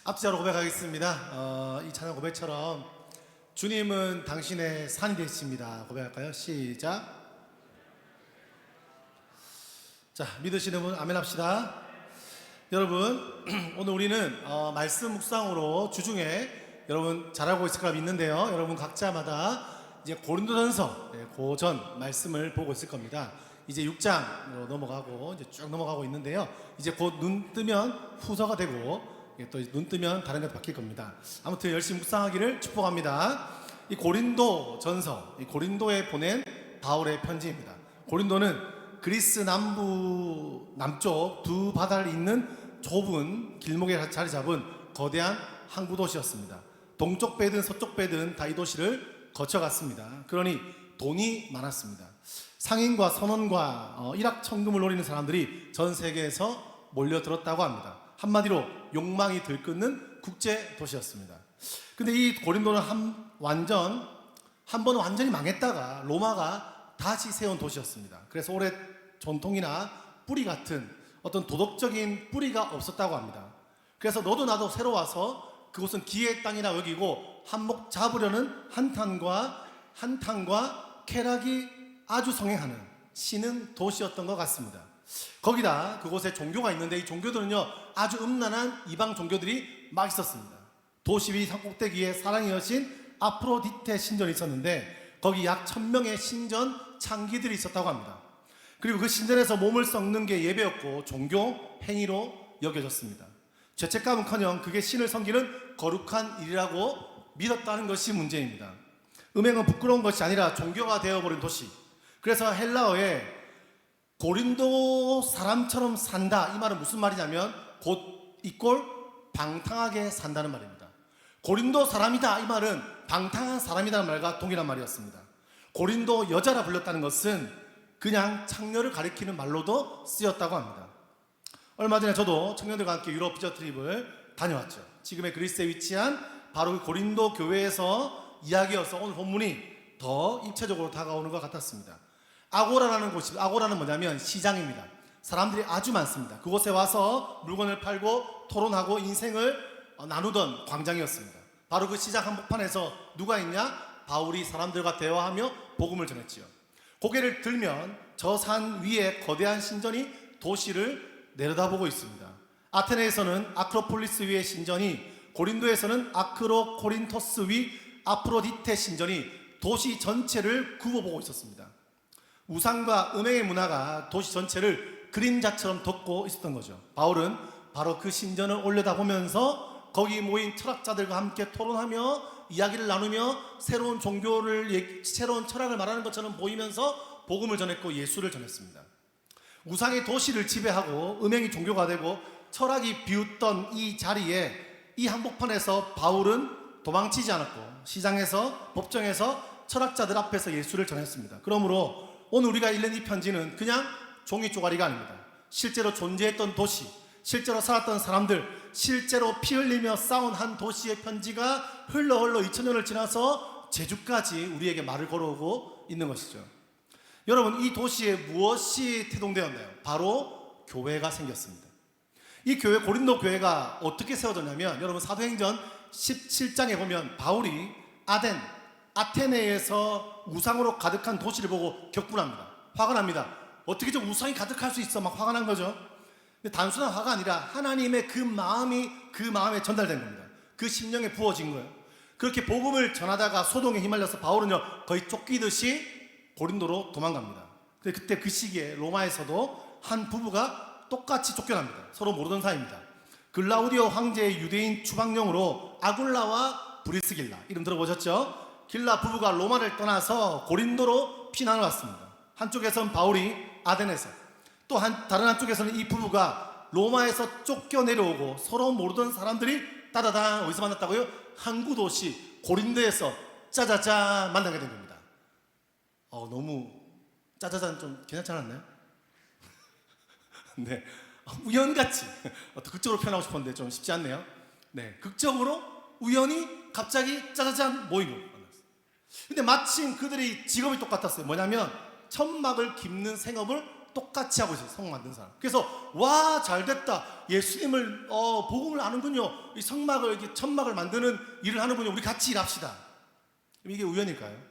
앞지하로 고백하겠습니다. 이 찬양 고백처럼 주님은 당신의 산이 되십니다. 고백할까요? 시작. 자, 믿으시는 분 아멘 합시다. 여러분, 오늘 우리는 말씀 묵상으로 주중에 여러분 잘하고 있을 거라 믿는데요. 여러분 각자마다 이제 고린도전서 고전 말씀을 보고 있을 겁니다. 이제 6장으로 넘어가고 이제 쭉 넘어가고 있는데요. 이제 곧 눈 뜨면 후서가 되고 또 눈 뜨면 다른 것 바뀔 겁니다. 아무튼 열심히 묵상하기를 축복합니다. 이 고린도전서, 이 고린도에 보낸 바울의 편지입니다. 고린도는 그리스 남쪽 두 바다를 잇는 좁은 길목에 자리 잡은 거대한 항구 도시였습니다. 동쪽 배든 서쪽 배든 다 이 도시를 거쳐갔습니다. 그러니 돈이 많았습니다. 상인과 선원과 일확천금을 노리는 사람들이 전 세계에서 몰려들었다고 합니다. 한마디로 욕망이 들끓는 국제 도시였습니다. 근데 이 고린도는 한 번 완전히 망했다가 로마가 다시 세운 도시였습니다. 그래서 오래 전통이나 뿌리 같은 어떤 도덕적인 뿌리가 없었다고 합니다. 그래서 너도 나도 새로 와서 그곳은 기회의 땅이라 여기고 한몫 잡으려는 한탄과 쾌락이 아주 성행하는 신흥 도시였던 것 같습니다. 거기다 그곳에 종교가 있는데 이 종교들은요 아주 음란한 이방 종교들이 막 있었습니다. 도시 위 산꼭대기에 사랑의 여신 아프로디테 신전이 있었는데 거기 약 1000명의 신전 창기들이 있었다고 합니다. 그리고 그 신전에서 몸을 썩는 게 예배였고 종교 행위로 여겨졌습니다. 죄책감은커녕 그게 신을 섬기는 거룩한 일이라고 믿었다는 것이 문제입니다. 음행은 부끄러운 것이 아니라 종교가 되어버린 도시. 그래서 헬라어에 고린도 사람처럼 산다, 이 말은 무슨 말이냐면 곧 이꼴 방탕하게 산다는 말입니다. 고린도 사람이다, 이 말은 방탕한 사람이라는 말과 동일한 말이었습니다. 고린도 여자라 불렸다는 것은 그냥 창녀를 가리키는 말로도 쓰였다고 합니다. 얼마 전에 저도 청년들과 함께 유럽 비저 트립을 다녀왔죠. 지금의 그리스에 위치한 바로 그 고린도 교회에서 이야기여서 오늘 본문이 더 입체적으로 다가오는 것 같았습니다. 아고라라는 곳이, 아고라는 뭐냐면 시장입니다. 사람들이 아주 많습니다. 그곳에 와서 물건을 팔고 토론하고 인생을 나누던 광장이었습니다. 바로 그 시장 한복판에서 누가 있냐? 바울이 사람들과 대화하며 복음을 전했지요. 고개를 들면 저 산 위에 거대한 신전이 도시를 내려다보고 있습니다. 아테네에서는 아크로폴리스 위의 신전이, 고린도에서는 아크로코린토스 위 아프로디테 신전이 도시 전체를 굽어보고 있었습니다. 우상과 음행의 문화가 도시 전체를 그림자처럼 덮고 있었던 거죠. 바울은 바로 그 신전을 올려다보면서 거기 모인 철학자들과 함께 토론하며 이야기를 나누며 새로운 철학을 말하는 것처럼 보이면서 복음을 전했고 예수를 전했습니다. 우상의 도시를 지배하고 음행이 종교가 되고 철학이 비웃던 이 자리에, 이 한복판에서 바울은 도망치지 않았고 시장에서, 법정에서 철학자들 앞에서 예수를 전했습니다. 그러므로 오늘 우리가 읽는 이 편지는 그냥 종이 쪼가리가 아닙니다. 실제로 존재했던 도시, 실제로 살았던 사람들, 실제로 피 흘리며 싸운 한 도시의 편지가 흘러 2000년을 지나서 제주까지 우리에게 말을 걸어오고 있는 것이죠. 여러분, 이 도시에 무엇이 태동되었나요? 바로 교회가 생겼습니다. 이 교회, 고린도 교회가 어떻게 세워졌냐면, 여러분 사도행전 17장에 보면 바울이 아테네에서 우상으로 가득한 도시를 보고 격분합니다. 화가 납니다. 어떻게 좀 우상이 가득할 수 있어? 막 화가 난 거죠. 근데 단순한 화가 아니라 하나님의 그 마음에 전달된 겁니다. 그 심령에 부어진 거예요. 그렇게 복음을 전하다가 소동에 휘말려서 바울은요 거의 쫓기듯이 고린도로 도망갑니다. 근데 그때 그 시기에 로마에서도 한 부부가 똑같이 쫓겨납니다. 서로 모르던 사이입니다. 글라우디오 황제의 유대인 추방용으로 아굴라와 브리스길라, 이름 들어보셨죠? 길라 부부가 로마를 떠나서 고린도로 피난을 왔습니다. 한쪽에서는 바울이 아덴에서, 또 다른 한쪽에서는 이 부부가 로마에서 쫓겨 내려오고 서로 모르던 사람들이 따다당 어디서 만났다고요? 항구 도시 고린도에서 짜자잔 만나게 된 겁니다. 너무 짜자잔 좀 괜찮지 않았나요? 네, 우연같이 극적으로 표현하고 싶었는데 좀 쉽지 않네요. 네, 극적으로 우연히 갑자기 짜자잔 모이고 만났어요. 근데 마침 그들이 직업이 똑같았어요. 뭐냐면 천막을 깁는 생업을 똑같이 하고 있어요. 성 만든 사람. 그래서 와 잘됐다. 예수님을 복음을 아는군요. 이 성막을 이렇게 천막을 만드는 일을 하는군요. 우리 같이 일합시다. 이게 우연일까요?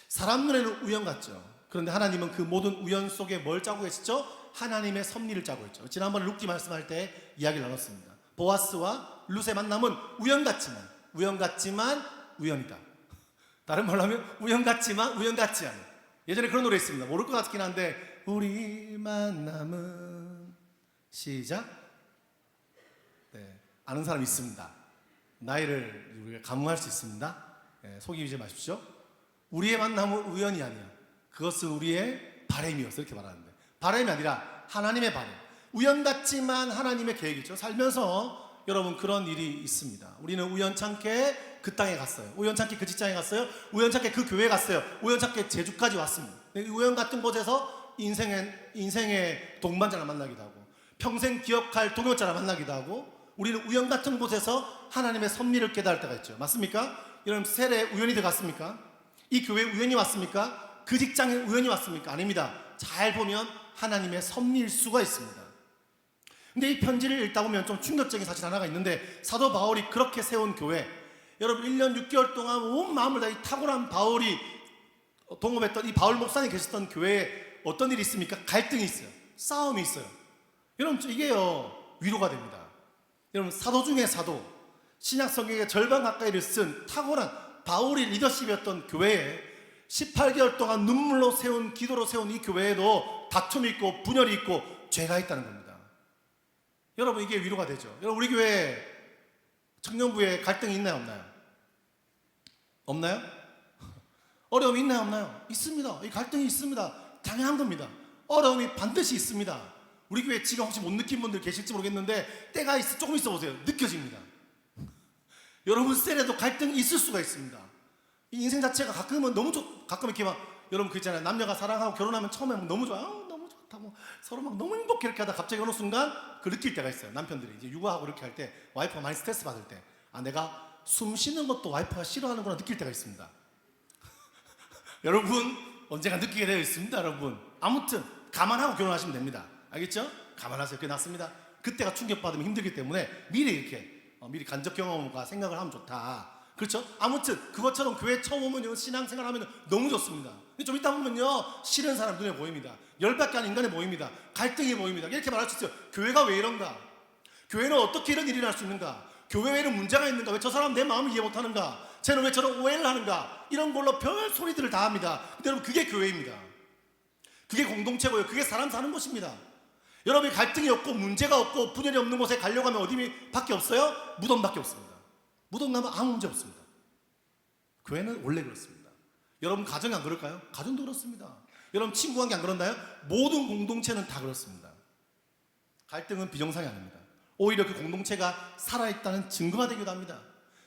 사람 눈에는 우연 같죠. 그런데 하나님은 그 모든 우연 속에 뭘 짜고 계시죠? 하나님의 섭리를 짜고 있죠. 지난번에 룻기 말씀할 때 이야기를 나눴습니다. 보아스와 룻의 만남은 우연 같지만 우연이다. 다른 말로 하면 우연 같지만 우연 같지 않은. 예전에 그런 노래 있습니다. 모를 것 같긴 한데 우리 만남은 시작. 네, 아는 사람 있습니다. 나이를 우리가 감무할 수 있습니다. 네, 속이지 마십시오. 우리의 만남은 우연이 아니야. 그것은 우리의 바람이었어. 이렇게 말하는데 바람이 아니라 하나님의 바람. 우연 같지만 하나님의 계획이죠. 살면서 여러분 그런 일이 있습니다. 우리는 우연찮게 그 땅에 갔어요. 우연찮게 그 직장에 갔어요. 우연찮게 그 교회에 갔어요. 우연찮게 제주까지 왔습니다. 우연 같은 곳에서 인생의 동반자를 만나기도 하고 평생 기억할 동역자를 만나기도 하고 우리는 우연 같은 곳에서 하나님의 섭리를 깨달을 때가 있죠. 맞습니까? 여러분 세례 우연히 들어갔습니까? 이 교회에 우연히 왔습니까? 그 직장에 우연히 왔습니까? 아닙니다. 잘 보면 하나님의 섭리일 수가 있습니다. 근데 이 편지를 읽다 보면 좀 충격적인 사실 하나가 있는데 사도 바울이 그렇게 세운 교회, 여러분 1년 6개월 동안 온 마음을 다해 탁월한 바울이 동업했던 이 바울 목사님 계셨던 교회에 어떤 일이 있습니까? 갈등이 있어요. 싸움이 있어요. 여러분 이게요 위로가 됩니다. 여러분 사도 중에 사도, 신약 성경의 절반 가까이를 쓴 탁월한 바울이 리더십이었던 교회에 18개월 동안 눈물로 세운, 기도로 세운 이 교회에도 다툼이 있고 분열이 있고 죄가 있다는 겁니다. 여러분 이게 위로가 되죠. 여러분 우리 교회 청년부에 갈등이 있나요 없나요? 없나요? 어려움이 있나요 없나요? 있습니다. 이 갈등이 있습니다. 당연한 겁니다. 어려움이 반드시 있습니다. 우리 교회 지금 혹시 못 느낀 분들 계실지 모르겠는데 때가 조금 있어 보세요. 느껴집니다. 여러분 셀에도 갈등이 있을 수가 있습니다. 이 인생 자체가 가끔은 가끔 이렇게 막 여러분 그 있잖아요. 남녀가 사랑하고 결혼하면 처음에 너무 좋아요. 너무 좋다. 뭐 서로 막 너무 행복해 이렇게 하다 갑자기 어느 순간 그 느낄 때가 있어요. 남편들이 이제 육아하고 이렇게 할 때 와이프가 많이 스트레스 받을 때 내가 숨 쉬는 것도 와이프가 싫어하는구나 느낄 때가 있습니다. 여러분 언젠가 느끼게 되어 있습니다. 여러분 아무튼 감안하고 결혼하시면 됩니다. 알겠죠? 감안하세요. 그게 낫습니다. 그때가 충격받으면 힘들기 때문에 미리 이렇게 미리 간접 경험과 생각을 하면 좋다. 그렇죠? 아무튼 그것처럼 교회 처음 오면요 신앙생활 하면 너무 좋습니다. 근데 좀 있다 보면요 싫은 사람 눈에 보입니다. 열받게 하는 인간에 보입니다. 갈등이 보입니다. 이렇게 말할 수 있어요. 교회가 왜 이런가? 교회는 어떻게 이런 일이 날 수 있는가? 교회 왜 이런 문제가 있는가? 왜 저 사람 내 마음을 이해 못하는가? 쟤는 왜 저런 오해를 하는가? 이런 걸로 별 소리들을 다 합니다. 근데 여러분 그게 교회입니다. 그게 공동체고요. 그게 사람 사는 곳입니다. 여러분이 갈등이 없고 문제가 없고 분열이 없는 곳에 가려고 하면 어디밖에 없어요? 무덤밖에 없습니다. 무덤 가면 아무 문제 없습니다. 교회는 원래 그렇습니다. 여러분 가정이 안 그럴까요? 가정도 그렇습니다. 여러분 친구 관계 안 그런가요? 모든 공동체는 다 그렇습니다. 갈등은 비정상이 아닙니다. 오히려 그 공동체가 살아있다는 증거가 되기도 합니다.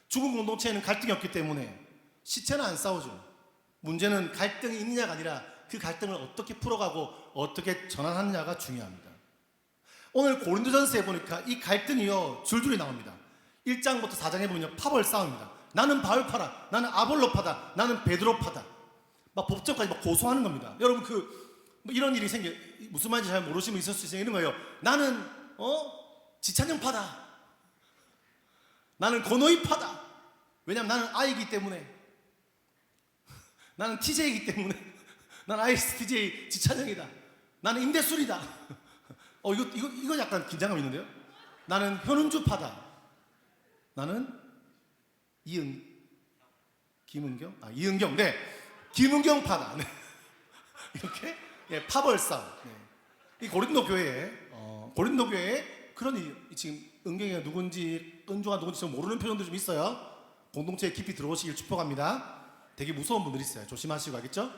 죽은 공동체에는 갈등이 없기 때문에 시체는 안 싸우죠. 문제는 갈등이 있느냐가 아니라 그 갈등을 어떻게 풀어가고 어떻게 전환하느냐가 중요합니다. 오늘 고린도전서에 보니까 이 갈등이요 줄줄이 나옵니다. 1장부터 4장에 보면 파벌 싸움입니다. 나는 바울파다, 나는 아볼로파다, 나는 베드로파다. 막 법정까지 막 고소하는 겁니다. 여러분 뭐 이런 일이 생겨 무슨 말인지 잘 모르시면 있을 수 있는 거예요. 나는 지찬영파다, 나는 권호희파다. 왜냐면 나는 I이기 때문에, 나는 TJ이기 때문에, 나는 ISTJ 지찬영이다. 나는 임대술이다. 이거 약간 긴장감 있는데요. 나는 현은주파다. 나는 이은경? 이은경. 네. 김은경파다. 네. 이렇게 파벌 싸움. 네. 이 고린도 교회에 그런 일, 지금 은경이가 누군지 은주가 누군지 좀 모르는 표정도 좀 있어요. 공동체에 깊이 들어오시길 축복합니다. 되게 무서운 분들이 있어요. 조심하시고 알겠죠?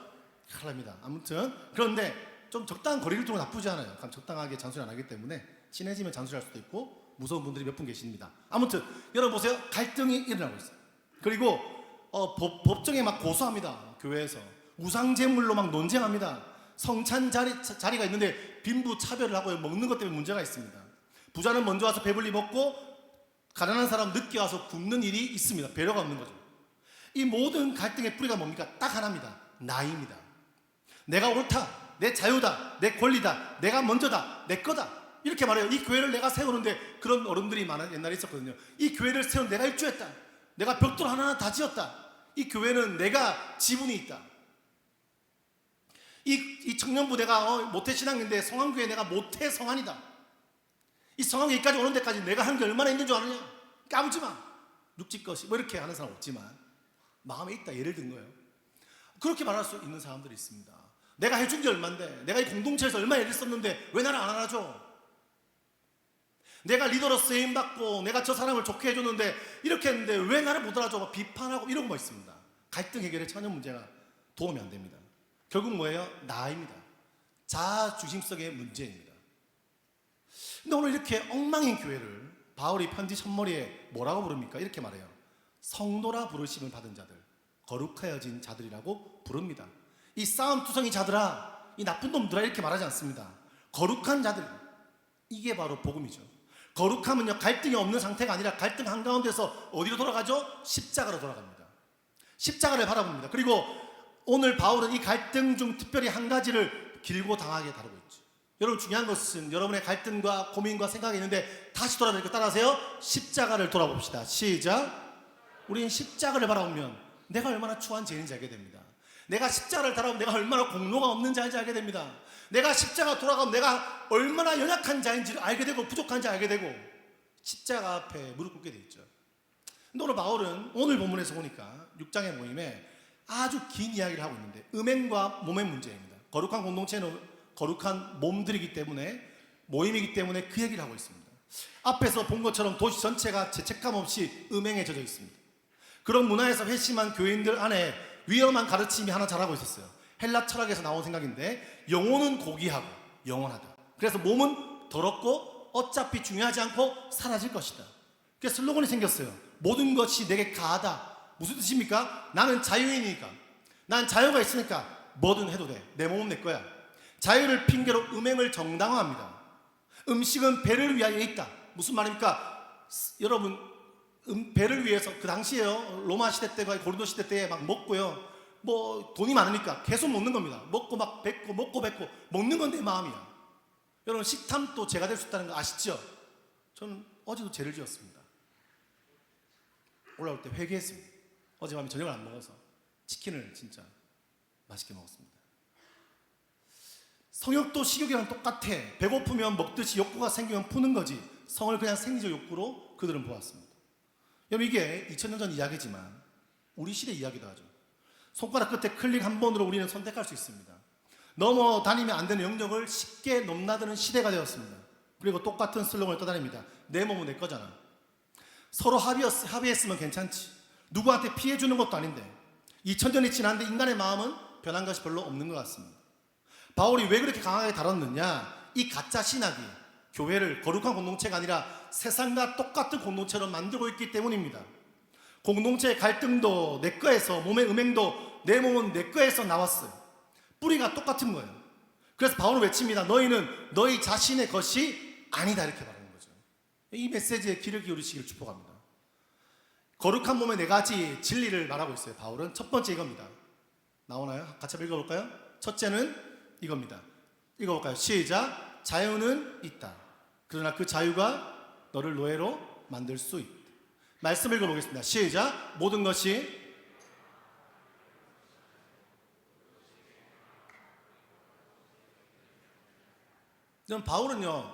큰일 납니다. 아무튼 그런데 좀 적당한 거리를 두면 나쁘지 않아요. 적당하게 잔소리 안 하기 때문에 친해지면 잔소리할 수도 있고 무서운 분들이 몇 분 계십니다. 아무튼 여러분 보세요. 갈등이 일어나고 있어요. 그리고 법정에 막 고소합니다. 교회에서 우상제물로 막 논쟁합니다. 성찬 자리가 있는데 빈부 차별을 하고 먹는 것 때문에 문제가 있습니다. 부자는 먼저 와서 배불리 먹고 가난한 사람 늦게 와서 굶는 일이 있습니다. 배려가 없는 거죠. 이 모든 갈등의 뿌리가 뭡니까? 딱 하나입니다. 나입니다. 내가 옳다. 내 자유다, 내 권리다, 내가 먼저다, 내 거다. 이렇게 말해요. 이 교회를 내가 세우는데 그런 어른들이 많은 옛날에 있었거든요. 이 교회를 세운 내가 일주했다. 내가 벽돌 하나하나 다 지었다. 이 교회는 내가 지분이 있다. 이 청년부 내가 모태신앙인데 성황교회 내가 모태성환이다. 이 성황교회까지 오는 데까지 내가 한 게 얼마나 있는 줄 아느냐. 까부지 마. 육지 것이 뭐 이렇게 하는 사람 없지만 마음에 있다. 예를 든 거예요. 그렇게 말할 수 있는 사람들이 있습니다. 내가 해준 게 얼만데, 내가 이 공동체에서 얼마 애를 썼는데 왜 나를 안 알아줘? 내가 리더로 쓰임받고 내가 저 사람을 좋게 해줬는데 이렇게 했는데 왜 나를 못 알아줘? 비판하고 이런 거 있습니다. 갈등 해결에 전혀 문제가 도움이 안 됩니다. 결국 뭐예요? 나입니다. 자아중심성의 문제입니다. 근데 오늘 이렇게 엉망인 교회를 바울이 편지 첫머리에 뭐라고 부릅니까? 이렇게 말해요. 성도라 부르심을 받은 자들, 거룩하여진 자들이라고 부릅니다. 이 싸움투성이 자들아, 이 나쁜 놈들아 이렇게 말하지 않습니다. 거룩한 자들, 이게 바로 복음이죠. 거룩함은요, 갈등이 없는 상태가 아니라 갈등 한가운데서 어디로 돌아가죠? 십자가로 돌아갑니다. 십자가를 바라봅니다. 그리고 오늘 바울은 이 갈등 중 특별히 한 가지를 길고 당하게 다루고 있죠. 여러분, 중요한 것은 여러분의 갈등과 고민과 생각이 있는데 다시 돌아다니까 따라하세요. 십자가를 돌아봅시다. 시작. 우리는 십자가를 바라보면 내가 얼마나 추한 죄인인지 알게 됩니다. 내가 십자가를 바라보면 내가 얼마나 공로가 없는 자인지 알게 됩니다. 내가 십자가 돌아가면 내가 얼마나 연약한 자인지를 알게 되고 부족한 자 알게 되고 십자가 앞에 무릎 꿇게 돼 있죠. 근데 오늘 바울은 오늘 본문에서 보니까 6장의 모임에 아주 긴 이야기를 하고 있는데 음행과 몸의 문제입니다. 거룩한 공동체는 거룩한 몸들이기 때문에 모임이기 때문에 그 얘기를 하고 있습니다. 앞에서 본 것처럼 도시 전체가 죄책감 없이 음행에 젖어 있습니다. 그런 문화에서 회심한 교인들 안에 위험한 가르침이 하나 자라고 있었어요. 헬라 철학에서 나온 생각인데 영혼은 고귀하고 영원하다. 그래서 몸은 더럽고 어차피 중요하지 않고 사라질 것이다. 그래서 슬로건이 생겼어요. 모든 것이 내게 가하다. 무슨 뜻입니까? 나는 자유인이니까, 난 자유가 있으니까 뭐든 해도 돼. 내 몸은 내 거야. 자유를 핑계로 음행을 정당화합니다. 음식은 배를 위하여 있다. 무슨 말입니까? 여러분, 배를 위해서 그 당시에요, 로마 시대 때가 고린도 시대 때에 막 먹고요, 뭐 돈이 많으니까 계속 먹는 겁니다. 먹고 막 뱉고 먹고 뱉고 먹는 건 내 마음이야. 여러분, 식탐도 죄가 될 수 있다는 거 아시죠? 저는 어제도 죄를 지었습니다. 올라올 때 회개했습니다. 어젯밤에 저녁을 안 먹어서 치킨을 진짜 맛있게 먹었습니다. 성욕도 식욕이랑 똑같아. 배고프면 먹듯이 욕구가 생기면 푸는 거지 성을 그냥 생리적 욕구로 그들은 보았습니다. 여러분, 이게 2000년 전 이야기지만 우리 시대 이야기도 하죠. 손가락 끝에 클릭 한 번으로 우리는 선택할 수 있습니다. 넘어다니면 안 되는 영역을 쉽게 넘나드는 시대가 되었습니다. 그리고 똑같은 슬로건을 떠다닙니다. 내 몸은 내 거잖아. 서로 합의했으면 괜찮지. 누구한테 피해 주는 것도 아닌데. 2000년이 지났는데 인간의 마음은 변한 것이 별로 없는 것 같습니다. 바울이 왜 그렇게 강하게 다뤘느냐? 이 가짜 신학이 교회를 거룩한 공동체가 아니라 세상과 똑같은 공동체로 만들고 있기 때문입니다. 공동체의 갈등도 내 거에서, 몸의 음행도 내 몸은 내 거에서 나왔어요. 뿌리가 똑같은 거예요. 그래서 바울은 외칩니다. 너희는 너희 자신의 것이 아니다, 이렇게 말하는 거죠. 이 메시지에 귀를 기울이시기를 축복합니다. 거룩한 몸의 네 가지 진리를 말하고 있어요. 바울은 첫 번째 이겁니다. 나오나요? 같이 한번 읽어볼까요? 첫째는 이겁니다. 읽어볼까요? 시작. 자유는 있다. 그러나 그 자유가 너를 노예로 만들 수 있다. 말씀 읽어보겠습니다. 시작. 모든 것이 바울은요,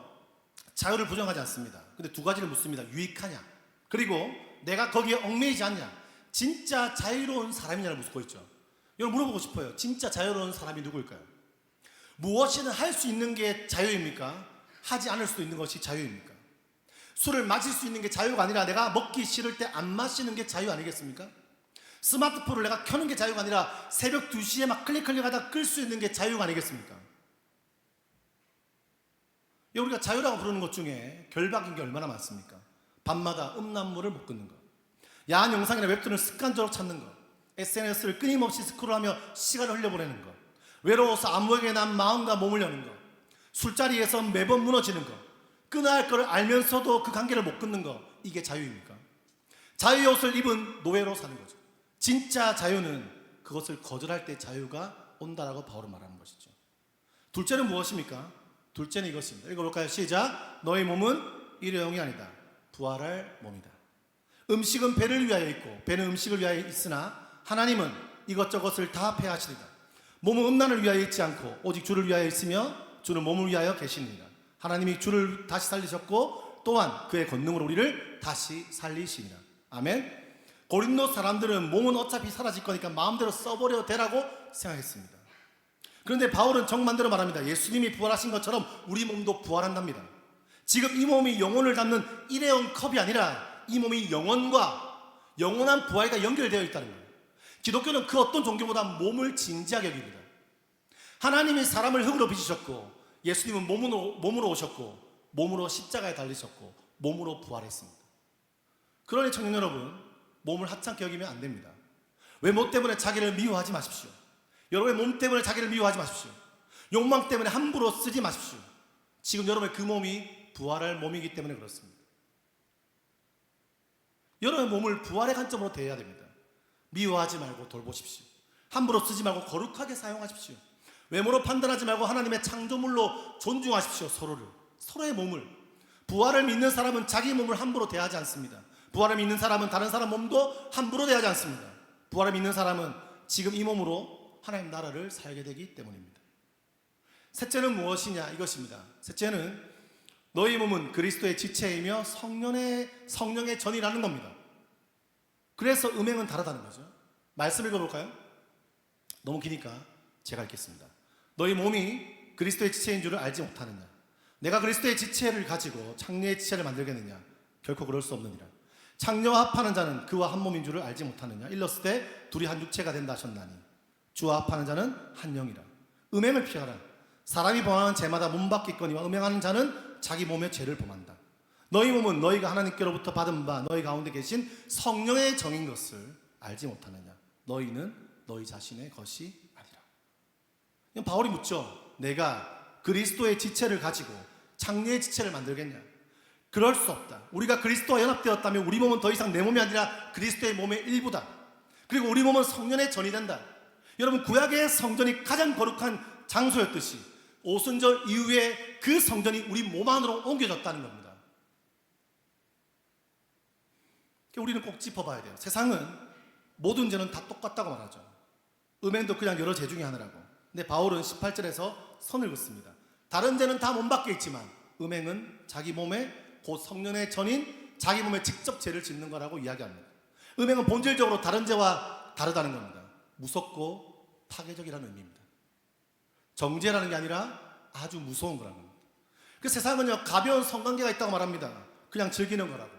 자유를 부정하지 않습니다. 근데 두 가지를 묻습니다. 유익하냐? 그리고 내가 거기에 얽매이지 않냐? 진짜 자유로운 사람이냐를 묻고 있죠. 여러분, 물어보고 싶어요. 진짜 자유로운 사람이 누구일까요? 무엇이든 할 수 있는 게 자유입니까? 하지 않을 수 있는 것이 자유입니까? 술을 마실 수 있는 게 자유가 아니라 내가 먹기 싫을 때 안 마시는 게 자유 아니겠습니까? 스마트폰을 내가 켜는 게 자유가 아니라 새벽 2시에 막 클릭하다 끌 수 있는 게 자유가 아니겠습니까? 우리가 자유라고 부르는 것 중에 결박인 게 얼마나 많습니까? 밤마다 음란물을 못 끊는 것, 야한 영상이나 웹툰을 습관적으로 찾는 것, SNS를 끊임없이 스크롤하며 시간을 흘려보내는 것, 외로워서 아무에게 난 마음과 몸을 여는 것, 술자리에서 매번 무너지는 것, 끊어야 할 것을 알면서도 그 관계를 못 끊는 것, 이게 자유입니까? 자유의 옷을 입은 노예로 사는 거죠. 진짜 자유는 그것을 거절할 때 자유가 온다라고 바울은 말하는 것이죠. 둘째는 무엇입니까? 둘째는 이것입니다. 읽어볼까요? 시작. 너희 몸은 일회용이 아니다. 부활할 몸이다. 음식은 배를 위하여 있고 배는 음식을 위하여 있으나 하나님은 이것저것을 다 폐하시리다. 몸은 음란을 위하여 있지 않고 오직 주를 위하여 있으며 주는 몸을 위하여 계십니다. 하나님이 주를 다시 살리셨고 또한 그의 권능으로 우리를 다시 살리시니라. 아멘. 고린도 사람들은 몸은 어차피 사라질 거니까 마음대로 써버려도 되라고 생각했습니다. 그런데 바울은 정반대로 말합니다. 예수님이 부활하신 것처럼 우리 몸도 부활한답니다. 지금 이 몸이 영혼을 담는 일회용 컵이 아니라 이 몸이 영원한 부활과 연결되어 있다는 거예요. 기독교는 그 어떤 종교보다 몸을 진지하게 여깁니다. 하나님이 사람을 흙으로 빚으셨고 예수님은 몸으로 오셨고 몸으로 십자가에 달리셨고 몸으로 부활했습니다. 그러니 청년 여러분, 몸을 하찮게 여기면 안 됩니다. 외모 때문에 자기를 미워하지 마십시오. 여러분의 몸 때문에 자기를 미워하지 마십시오. 욕망 때문에 함부로 쓰지 마십시오. 지금 여러분의 그 몸이 부활할 몸이기 때문에 그렇습니다. 여러분의 몸을 부활의 관점으로 대해야 됩니다. 미워하지 말고 돌보십시오. 함부로 쓰지 말고 거룩하게 사용하십시오. 외모로 판단하지 말고 하나님의 창조물로 존중하십시오. 서로의 몸을. 부활을 믿는 사람은 자기 몸을 함부로 대하지 않습니다. 부활을 믿는 사람은 다른 사람 몸도 함부로 대하지 않습니다. 부활을 믿는 사람은 지금 이 몸으로 하나님 나라를 살게 되기 때문입니다. 셋째는 무엇이냐? 이것입니다. 셋째는 너희 몸은 그리스도의 지체이며 성령의 전이라는 겁니다. 그래서 음행은 다르다는 거죠. 말씀 읽어볼까요? 너무 기니까 제가 읽겠습니다. 너희 몸이 그리스도의 지체인 줄을 알지 못하느냐? 내가 그리스도의 지체를 가지고 창녀의 지체를 만들겠느냐? 결코 그럴 수 없느니라. 창녀와 합하는 자는 그와 한 몸인 줄을 알지 못하느냐? 일렀을 때 둘이 한 육체가 된다 하셨나니 주와 합하는 자는 한 영이라. 음행을 피하라. 사람이 범하는 죄마다 몸밖이거니와 음행하는 자는 자기 몸의 죄를 범한다. 너희 몸은 너희가 하나님께로부터 받은 바 너희 가운데 계신 성령의 정인 것을 알지 못하느냐? 너희는 너희 자신의 것이 아니라. 바울이 묻죠. 내가 그리스도의 지체를 가지고 창녀의 지체를 만들겠냐? 그럴 수 없다. 우리가 그리스도와 연합되었다면 우리 몸은 더 이상 내 몸이 아니라 그리스도의 몸의 일부다. 그리고 우리 몸은 성령의 전이 된다. 여러분, 구약의 성전이 가장 거룩한 장소였듯이 오순절 이후에 그 성전이 우리 몸 안으로 옮겨졌다는 겁니다. 우리는 꼭 짚어봐야 돼요. 세상은 모든 죄는 다 똑같다고 말하죠. 음행도 그냥 여러 죄 중에 하나라고. 근데 바울은 18절에서 선을 긋습니다. 다른 죄는 다 몸 밖에 있지만 음행은 자기 몸에 곧 성령의 전인 자기 몸에 직접 죄를 짓는 거라고 이야기합니다. 음행은 본질적으로 다른 죄와 다르다는 겁니다. 무섭고 파괴적이라는 의미입니다. 정죄라는 게 아니라 아주 무서운 거라는 겁니다. 그 세상은요, 가벼운 성관계가 있다고 말합니다. 그냥 즐기는 거라고,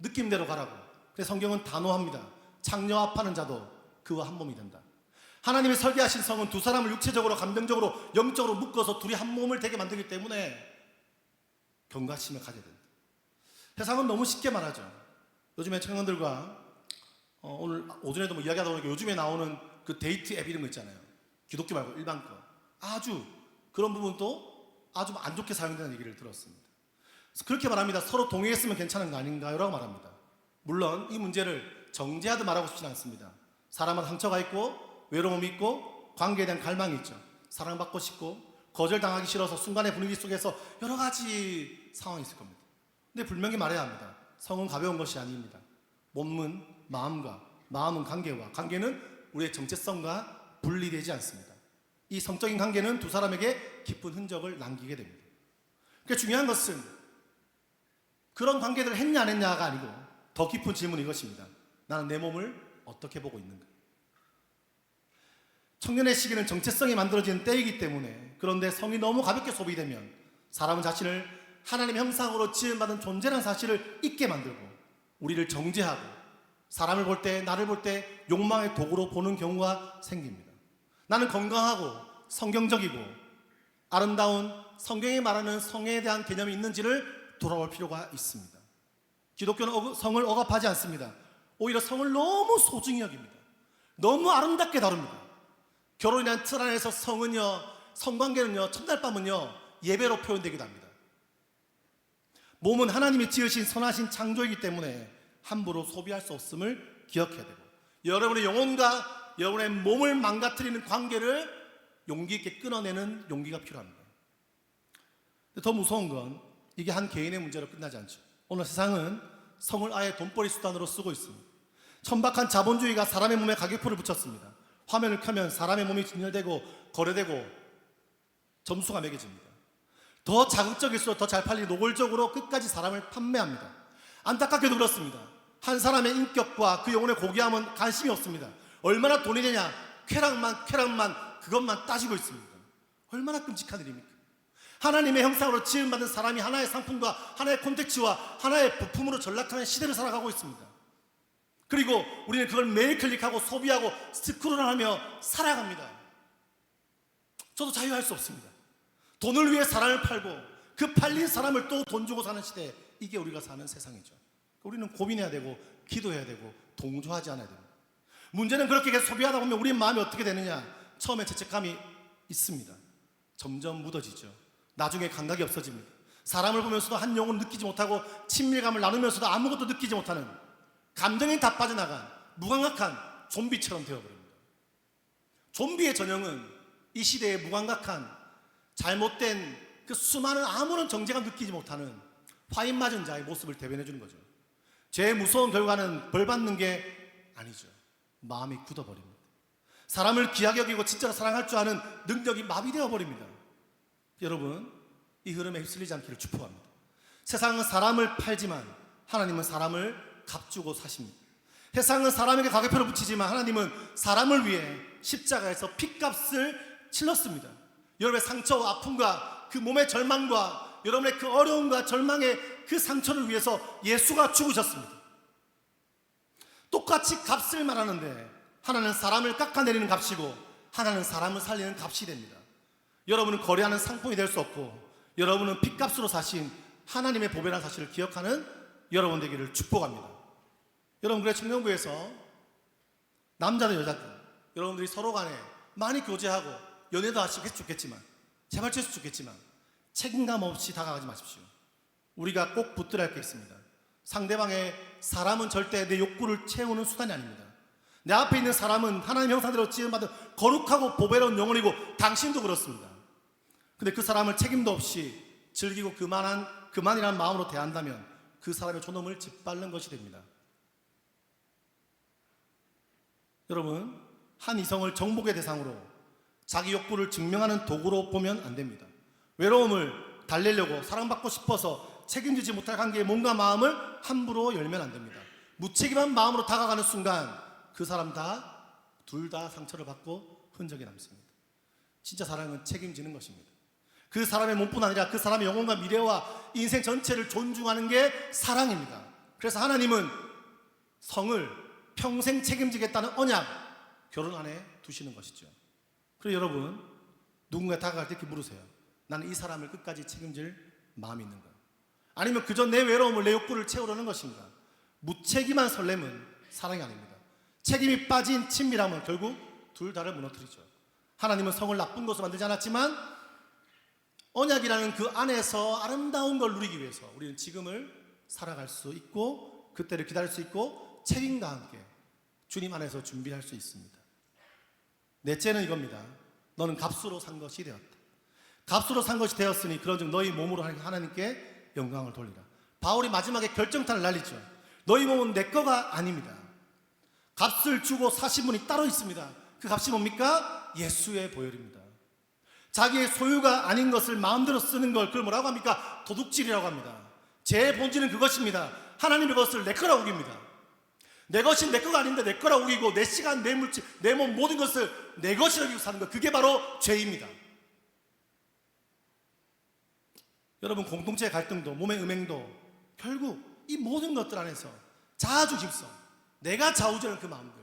느낌대로 가라고. 그래서 성경은 단호합니다. 창녀와 합하는 자도 그와 한 몸이 된다. 하나님이 설계하신 성은 두 사람을 육체적으로, 감정적으로, 영적으로 묶어서 둘이 한 몸을 되게 만들기 때문에 경각심을 가져야 된다. 세상은 너무 쉽게 말하죠. 요즘에 청년들과 오늘 오전에도 이야기하다 보니까 요즘에 나오는 그 데이트 앱 이런 거 있잖아요. 기독교 말고 일반 거. 아주 그런 부분도 아주 안 좋게 사용되는 얘기를 들었습니다. 그래서 그렇게 말합니다. 서로 동의했으면 괜찮은 거 아닌가요? 라고 말합니다. 물론 이 문제를 정죄하듯 말하고 싶지는 않습니다. 사람은 상처가 있고 외로움이 있고 관계에 대한 갈망이 있죠. 사랑받고 싶고 거절당하기 싫어서 순간의 분위기 속에서 여러 가지 상황이 있을 겁니다. 근데 분명히 말해야 합니다. 성은 가벼운 것이 아닙니다. 몸은 마음과, 마음은 관계와, 관계는 우리의 정체성과 분리되지 않습니다. 이 성적인 관계는 두 사람에게 깊은 흔적을 남기게 됩니다. 그러니까 중요한 것은 그런 관계들을 했냐 안 했냐가 아니고 더 깊은 질문은 이것입니다. 나는 내 몸을 어떻게 보고 있는가? 청년의 시기는 정체성이 만들어지는 때이기 때문에, 그런데 성이 너무 가볍게 소비되면 사람은 자신을 하나님의 형상으로 지음받은 존재라는 사실을 잊게 만들고 우리를 정죄하고 사람을 볼 때, 나를 볼 때 욕망의 도구로 보는 경우가 생깁니다. 나는 건강하고 성경적이고 아름다운 성경이 말하는 성에 대한 개념이 있는지를 돌아볼 필요가 있습니다. 기독교는 성을 억압하지 않습니다. 오히려 성을 너무 소중히 여깁니다. 너무 아름답게 다룹니다. 결혼이란 틀 안에서 성관계는요, 첫날 밤은요, 예배로 표현되기도 합니다. 몸은 하나님이 지으신 선하신 창조이기 때문에 함부로 소비할 수 없음을 기억해야 되고, 여러분의 영혼과 여러분의 몸을 망가뜨리는 관계를 용기 있게 끊어내는 용기가 필요합니다. 더 무서운 건 이게 한 개인의 문제로 끝나지 않죠. 오늘 세상은 성을 아예 돈벌이 수단으로 쓰고 있습니다. 천박한 자본주의가 사람의 몸에 가격표를 붙였습니다. 화면을 켜면 사람의 몸이 진열되고 거래되고 점수가 매겨집니다. 더 자극적일수록 더 잘 팔리고 노골적으로 끝까지 사람을 판매합니다. 안타깝게도 그렇습니다. 한 사람의 인격과 그 영혼의 고귀함은 관심이 없습니다. 얼마나 돈이 되냐, 쾌락만 그것만 따지고 있습니다. 얼마나 끔찍한 일입니까? 하나님의 형상으로 지음받은 사람이 하나의 상품과 하나의 콘텐츠와 하나의 부품으로 전락하는 시대를 살아가고 있습니다. 그리고 우리는 그걸 매일 클릭하고 소비하고 스크롤하며 살아갑니다. 저도 자유할 수 없습니다. 돈을 위해 사람을 팔고 그 팔린 사람을 또 돈 주고 사는 시대, 이게 우리가 사는 세상이죠. 우리는 고민해야 되고 기도해야 되고 동조하지 않아야 됩니다. 문제는 그렇게 계속 소비하다 보면 우리 마음이 어떻게 되느냐? 처음에 죄책감이 있습니다. 점점 묻어지죠. 나중에 감각이 없어집니다. 사람을 보면서도 한 영혼 느끼지 못하고 친밀감을 나누면서도 아무것도 느끼지 못하는, 감정이 다 빠져나간 무감각한 좀비처럼 되어버립니다. 좀비의 전형은 이 시대의 무감각한 잘못된 그 수많은 아무런 정죄감 느끼지 못하는 화인 맞은 자의 모습을 대변해 주는 거죠. 죄의 무서운 결과는 벌 받는 게 아니죠. 마음이 굳어버립니다. 사람을 귀하게 여기고 진짜로 사랑할 줄 아는 능력이 마비되어 버립니다. 여러분, 이 흐름에 휩쓸리지 않기를 축복합니다. 세상은 사람을 팔지만 하나님은 사람을 값주고 사십니다. 세상은 사람에게 가격표를 붙이지만 하나님은 사람을 위해 십자가에서 핏값을 치렀습니다. 여러분의 상처와 아픔과 그 몸의 절망과 여러분의 그 어려움과 절망의 그 상처를 위해서 예수가 죽으셨습니다. 똑같이 값을 말하는데 하나는 사람을 깎아내리는 값이고 하나는 사람을 살리는 값이 됩니다. 여러분은 거래하는 상품이 될 수 없고 여러분은 핏값으로 사신 하나님의 보배라는 사실을 기억하는 여러분 되기를 축복합니다. 여러분, 그래 청년부에서 남자든 여자든 여러분들이 서로 간에 많이 교제하고 연애도 하시고 했으면 좋겠지만, 제발 했으면 좋겠지만 책임감 없이 다가가지 마십시오. 우리가 꼭 붙들어야 할 게 있습니다. 상대방의 사람은 절대 내 욕구를 채우는 수단이 아닙니다. 내 앞에 있는 사람은 하나님 형상대로 지음받은 거룩하고 보배로운 영혼이고 당신도 그렇습니다. 근데 그 사람을 책임도 없이 즐기고 그만이라는 마음으로 대한다면 그 사람의 존엄을 짓밟는 것이 됩니다. 여러분, 한 이성을 정복의 대상으로 자기 욕구를 증명하는 도구로 보면 안 됩니다. 외로움을 달래려고 사랑받고 싶어서 책임지지 못할 관계에 몸과 마음을 함부로 열면 안 됩니다. 무책임한 마음으로 다가가는 순간 그 사람 둘 다 상처를 받고 흔적이 남습니다. 진짜 사랑은 책임지는 것입니다. 그 사람의 몸뿐 아니라 그 사람의 영혼과 미래와 인생 전체를 존중하는 게 사랑입니다. 그래서 하나님은 성을 평생 책임지겠다는 언약, 결혼 안에 두시는 것이죠. 그리고 여러분, 누군가 다가갈 때 이렇게 물으세요. 나는 이 사람을 끝까지 책임질 마음이 있는가? 아니면 그저 내 외로움을, 내 욕구를 채우려는 것인가? 무책임한 설렘은 사랑이 아닙니다. 책임이 빠진 친밀함은 결국 둘 다를 무너뜨리죠. 하나님은 성을 나쁜 것으로 만들지 않았지만 언약이라는 그 안에서 아름다운 걸 누리기 위해서 우리는 지금을 살아갈 수 있고 그때를 기다릴 수 있고 책임과 함께 주님 안에서 준비할 수 있습니다. 넷째는 이겁니다. 너는 값으로 산 것이 되었다. 값으로 산 것이 되었으니 그런즉 너희 몸으로 하나님께 영광을 돌리라. 바울이 마지막에 결정탄을 날리죠. 너희 몸은 내 거가 아닙니다. 값을 주고 사신 분이 따로 있습니다. 그 값이 뭡니까? 예수의 보혈입니다. 자기의 소유가 아닌 것을 마음대로 쓰는 걸 그걸 뭐라고 합니까? 도둑질이라고 합니다. 제 본질은 그것입니다. 하나님의 것을 내 거라고 우깁니다. 내 것이 내 거가 아닌데 내 거라고 우기고 내 시간, 내 물질, 내 몸 모든 것을 내 것이라고 여기고 사는 것, 그게 바로 죄입니다. 여러분, 공동체의 갈등도 몸의 음행도 결국 이 모든 것들 안에서 자아중심성, 내가 좌우지하는 그 마음들,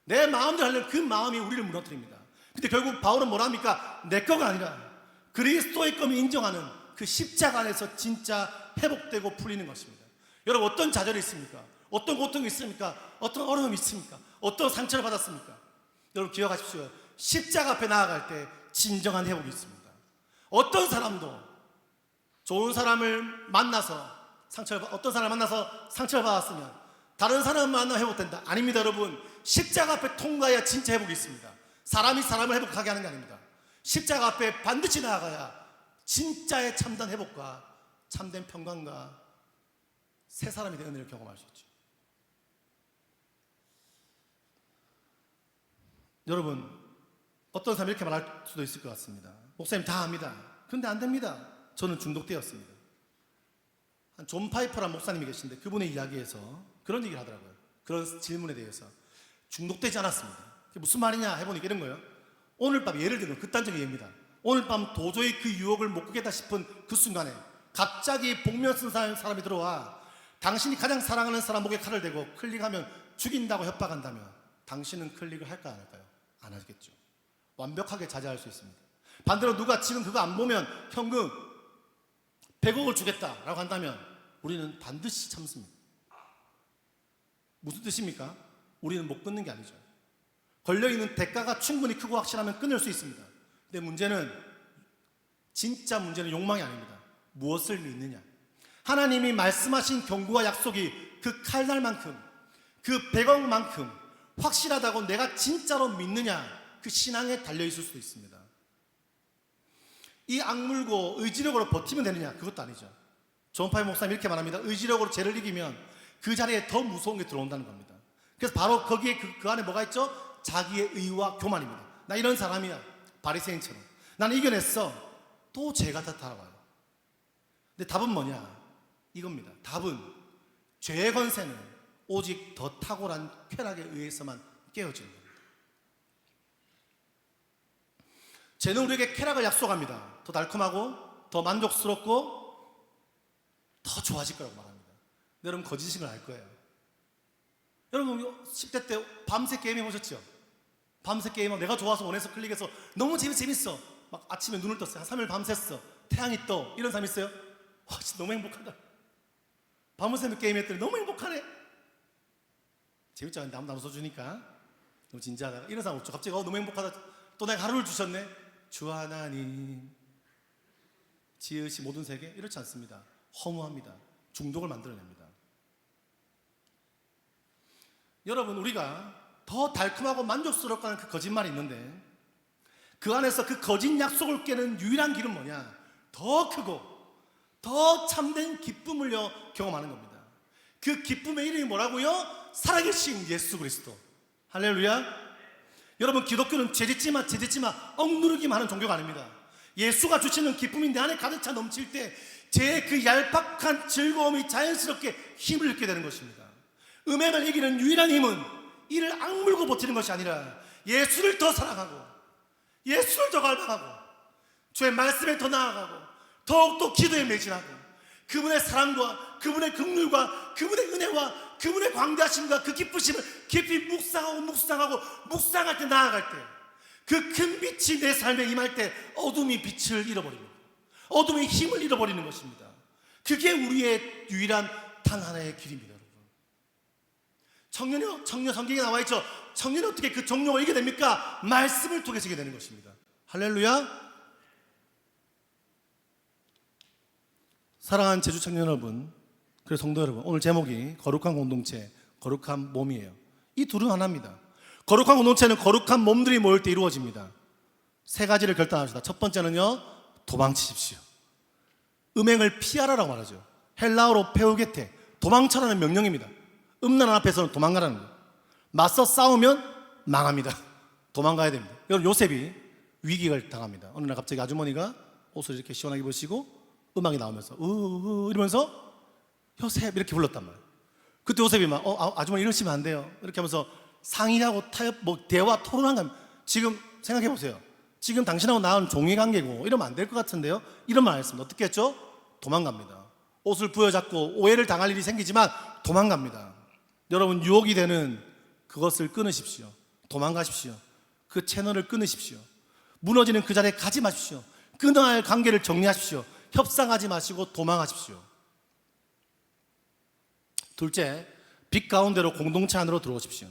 내 마음대로 하려는 그 마음이 우리를 무너뜨립니다. 근데 결국 바울은 뭐라 합니까? 내 거가 아니라 그리스도의 것을 인정하는 그 십자가 안에서 진짜 회복되고 풀리는 것입니다. 여러분, 어떤 좌절이 있습니까? 어떤 고통이 있습니까? 어떤 어려움이 있습니까? 어떤 상처를 받았습니까? 여러분 기억하십시오. 십자가 앞에 나아갈 때 진정한 회복이 있습니다. 어떤 사람도 좋은 사람을 만나서 어떤 사람을 만나서 상처를 받았으면 다른 사람을 만나 회복된다. 아닙니다. 여러분, 십자가 앞에 통과해야 진짜 회복이 있습니다. 사람이 사람을 회복하게 하는 게 아닙니다. 십자가 앞에 반드시 나아가야 진짜의 참된 회복과 참된 평강과 새 사람이 되는 은혜를 경험할 수 있죠. 여러분, 어떤 사람이 이렇게 말할 수도 있을 것 같습니다. 목사님 다 압니다. 그런데 안 됩니다. 저는 중독되었습니다. 한 존 파이퍼라는 목사님이 계신데 그분의 이야기에서 그런 얘기를 하더라고요. 그런 질문에 대해서 중독되지 않았습니다. 그게 무슨 말이냐 해보니까 이런 거예요. 오늘 밤, 예를 들면 극단적인 예입니다. 오늘 밤 도저히 그 유혹을 못 끄겠다 싶은 그 순간에 갑자기 복면 쓴 사람이 들어와 당신이 가장 사랑하는 사람 목에 칼을 대고 클릭하면 죽인다고 협박한다면 당신은 클릭을 할까 안 할까요? 안 하겠죠. 완벽하게 자제할 수 있습니다. 반대로 누가 지금 그거 안 보면 현금 100억을 주겠다라고 한다면 우리는 반드시 참습니다. 무슨 뜻입니까? 우리는 못 끊는 게 아니죠. 걸려있는 대가가 충분히 크고 확실하면 끊을 수 있습니다. 근데 진짜 문제는 욕망이 아닙니다. 무엇을 믿느냐. 하나님이 말씀하신 경고와 약속이 그 칼날만큼, 그 100억만큼 확실하다고 내가 진짜로 믿느냐, 그 신앙에 달려있을 수도 있습니다. 이 악물고 의지력으로 버티면 되느냐? 그것도 아니죠. 존 파이퍼 목사님 이렇게 말합니다. 의지력으로 죄를 이기면 그 자리에 더 무서운 게 들어온다는 겁니다. 그래서 바로 거기에 그 안에 뭐가 있죠? 자기의 의와 교만입니다. 나 이런 사람이야. 바리새인처럼. 나는 이겨냈어. 또 죄가 다 따라와요. 근데 답은 뭐냐? 이겁니다. 답은 죄의 권세는 오직 더 탁월한 쾌락에 의해서만 깨어지는 겁니다. 죄는 우리에게 쾌락을 약속합니다. 더 달콤하고 더 만족스럽고 더 좋아질 거라고 말합니다. 여러분 거짓인 걸 알 거예요. 여러분 10대 때 밤새 게임 해보셨죠? 밤새 게임하고 내가 좋아서 원해서 클릭해서 너무 재밌어. 막 아침에 눈을 떴어요. 한 3일 밤샜어. 태양이 떠. 이런 사람 있어요? 와 진짜 너무 행복하다. 밤새 게임했더니 너무 행복하네. 재밌지 않은데 아무도 안 웃어주니까 너무 진지하다가 이런 사람 없죠. 갑자기 너무 행복하다. 또 내가 하루를 주셨네. 주 하나님 지으신 모든 세계 이렇지 않습니다. 허무합니다. 중독을 만들어냅니다. 여러분 우리가 더 달콤하고 만족스럽고 하는 그 거짓말이 있는데 그 안에서 그 거짓 약속을 깨는 유일한 길은 뭐냐? 더 크고 더 참된 기쁨을요 경험하는 겁니다. 그 기쁨의 이름이 뭐라고요? 살아계신 예수 그리스도. 할렐루야. 여러분 기독교는 죄짓지 마 억누르기만 하는 종교가 아닙니다. 예수가 주시는 기쁨이 내 안에 가득 차 넘칠 때 제 그 얄팍한 즐거움이 자연스럽게 힘을 잃게 되는 것입니다. 음행을 이기는 유일한 힘은 이를 악물고 버티는 것이 아니라 예수를 더 사랑하고 예수를 더 갈망하고 주의 말씀에 더 나아가고 더욱더 기도에 매진하고 그분의 사랑과 그분의 긍휼과 그분의 은혜와 그분의 광대하심과 그 기쁘심을 깊이 묵상할 때 나아갈 때 그 큰 빛이 내 삶에 임할 때 어둠이 빛을 잃어버립니다. 어둠의 힘을 잃어버리는 것입니다. 그게 우리의 유일한 단 하나의 길입니다. 여러분. 청년 성경에 나와 있죠. 청년이 어떻게 그 종력을 이게 됩니까? 말씀을 통해서 이게 되는 것입니다. 할렐루야. 사랑하는 제주 청년 여러분, 그리고 성도 여러분, 오늘 제목이 거룩한 공동체, 거룩한 몸이에요. 이 둘은 하나입니다. 거룩한 공동체는 거룩한 몸들이 모일 때 이루어집니다. 세 가지를 결단합시다. 첫 번째는요, 도망치십시오. 음행을 피하라라고 말하죠. 헬라어로 페우게테, 도망쳐라는 명령입니다. 음란한 앞에서는 도망가라는 거예요. 맞서 싸우면 망합니다. 도망가야 됩니다. 여러분 요셉이 위기를 당합니다. 어느 날 갑자기 아주머니가 옷을 이렇게 시원하게 입으시고 음악이 나오면서 이러면서 요셉 이렇게 불렀단 말이에요. 그때 요셉이 막 아주머니 이러시면 안 돼요. 이렇게 하면서 상의하고 대화 토론한 겁니다. 지금 생각해 보세요. 지금 당신하고 나는 종이관계고 이러면 안 될 것 같은데요. 이런 말 안 했습니다. 어떻게 했죠? 도망갑니다. 옷을 부여잡고 오해를 당할 일이 생기지만 도망갑니다. 여러분 유혹이 되는 그것을 끊으십시오. 도망가십시오. 그 채널을 끊으십시오. 무너지는 그 자리에 가지 마십시오. 끊어야 할 관계를 정리하십시오. 협상하지 마시고 도망하십시오. 둘째, 빛 가운데로 공동체 안으로 들어오십시오.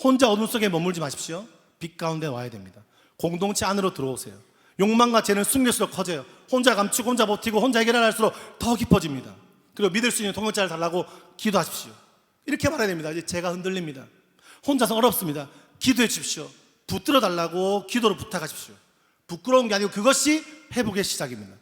혼자 어둠 속에 머물지 마십시오. 빛 가운데 와야 됩니다. 공동체 안으로 들어오세요. 욕망과 죄는 숨길수록 커져요. 혼자 감추고 혼자 버티고 혼자 해결할수록 더 깊어집니다. 그리고 믿을 수 있는 동역자를 달라고 기도하십시오. 이렇게 말해야 됩니다. 이제 제가 흔들립니다. 혼자서 어렵습니다. 기도해 주십시오. 붙들어 달라고 기도로 부탁하십시오. 부끄러운 게 아니고 그것이 회복의 시작입니다.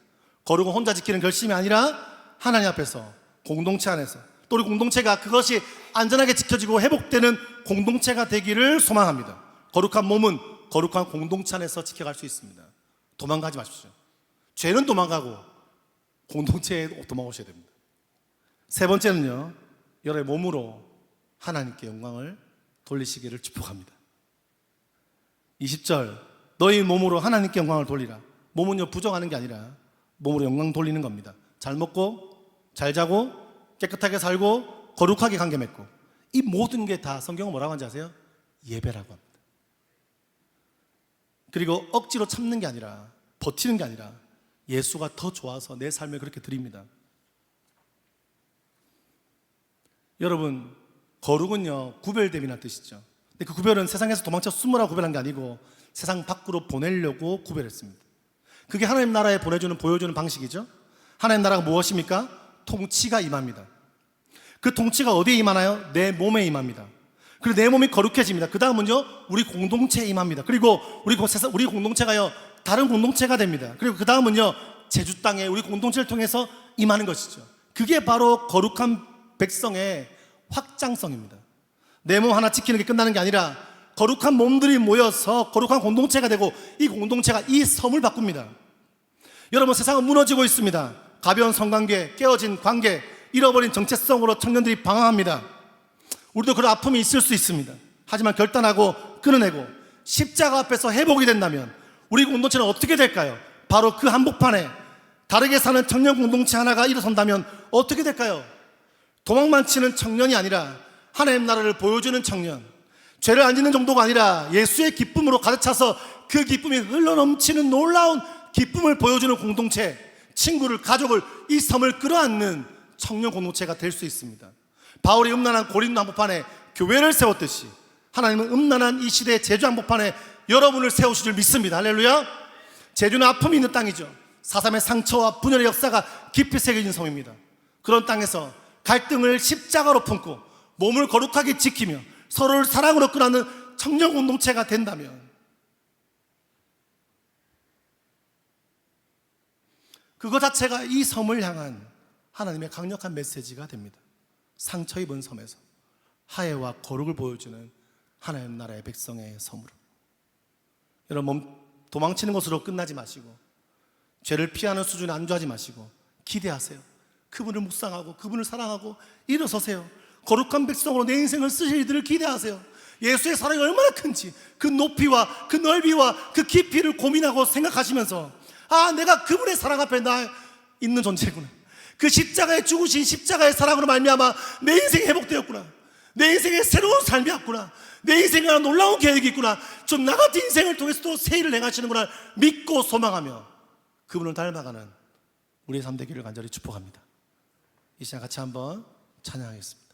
거룩은 혼자 지키는 결심이 아니라 하나님 앞에서, 공동체 안에서, 또 우리 공동체가 그것이 안전하게 지켜지고 회복되는 공동체가 되기를 소망합니다. 거룩한 몸은 거룩한 공동체 안에서 지켜갈 수 있습니다. 도망가지 마십시오. 죄는 도망가고 공동체에 도망오셔야 됩니다. 세 번째는요, 여러분의 몸으로 하나님께 영광을 돌리시기를 축복합니다. 20절, 너희 몸으로 하나님께 영광을 돌리라. 몸은요, 부정하는 게 아니라 몸으로 영광 돌리는 겁니다. 잘 먹고 잘 자고 깨끗하게 살고 거룩하게 관계 맺고, 이 모든 게 다 성경은 뭐라고 하는지 아세요? 예배라고 합니다. 그리고 억지로 참는 게 아니라, 버티는 게 아니라 예수가 더 좋아서 내 삶을 그렇게 드립니다. 여러분, 거룩은요, 구별됨이라는 뜻이죠. 근데 그 구별은 세상에서 도망쳐 숨으라고 구별한 게 아니고 세상 밖으로 보내려고 구별했습니다. 그게 하나님 나라에 보여주는 방식이죠. 하나님 나라가 무엇입니까? 통치가 임합니다. 그 통치가 어디에 임하나요? 내 몸에 임합니다. 그리고 내 몸이 거룩해집니다. 그 다음은요, 우리 공동체에 임합니다. 그리고 우리 공동체가요, 다른 공동체가 됩니다. 그리고 그 다음은요, 제주 땅에 우리 공동체를 통해서 임하는 것이죠. 그게 바로 거룩한 백성의 확장성입니다. 내 몸 하나 지키는 게 끝나는 게 아니라 거룩한 몸들이 모여서 거룩한 공동체가 되고, 이 공동체가 이 섬을 바꿉니다. 여러분, 세상은 무너지고 있습니다. 가벼운 성관계, 깨어진 관계, 잃어버린 정체성으로 청년들이 방황합니다. 우리도 그런 아픔이 있을 수 있습니다. 하지만 결단하고 끊어내고 십자가 앞에서 회복이 된다면 우리 공동체는 어떻게 될까요? 바로 그 한복판에 다르게 사는 청년 공동체 하나가 일어선다면 어떻게 될까요? 도망만 치는 청년이 아니라 하나님 나라를 보여주는 청년, 죄를 안 짓는 정도가 아니라 예수의 기쁨으로 가득 차서 그 기쁨이 흘러넘치는 놀라운 기쁨을 보여주는 공동체, 친구를, 가족을, 이 섬을 끌어안는 청년 공동체가 될 수 있습니다. 바울이 음란한 고린도 한복판에 교회를 세웠듯이 하나님은 음란한 이 시대의 제주 한복판에 여러분을 세우실 줄 믿습니다. 할렐루야. 제주는 아픔이 있는 땅이죠. 4.3의 상처와 분열의 역사가 깊이 새겨진 섬입니다. 그런 땅에서 갈등을 십자가로 품고 몸을 거룩하게 지키며 서로를 사랑으로 끌어안는 청년 공동체가 된다면, 그거 자체가 이 섬을 향한 하나님의 강력한 메시지가 됩니다. 상처 입은 섬에서 화해와 거룩을 보여주는 하나님 나라의 백성의 섬으로. 여러분, 도망치는 것으로 끝나지 마시고 죄를 피하는 수준에 안주하지 마시고 기대하세요. 그분을 묵상하고 그분을 사랑하고 일어서세요. 거룩한 백성으로 내 인생을 쓰실 이들을 기대하세요. 예수의 사랑이 얼마나 큰지 그 높이와 그 넓이와 그 깊이를 고민하고 생각하시면서, 아, 내가 그분의 사랑 앞에 나 있는 존재구나. 그 십자가에 죽으신 십자가의 사랑으로 말미암아 내 인생이 회복되었구나. 내 인생에 새로운 삶이 왔구나. 내 인생에 놀라운 계획이 있구나. 좀 나 같은 인생을 통해서 또 새 일을 행하시는구나 믿고 소망하며 그분을 닮아가는 우리의 삶 되기를 간절히 축복합니다. 이 시간 같이 한번 찬양하겠습니다.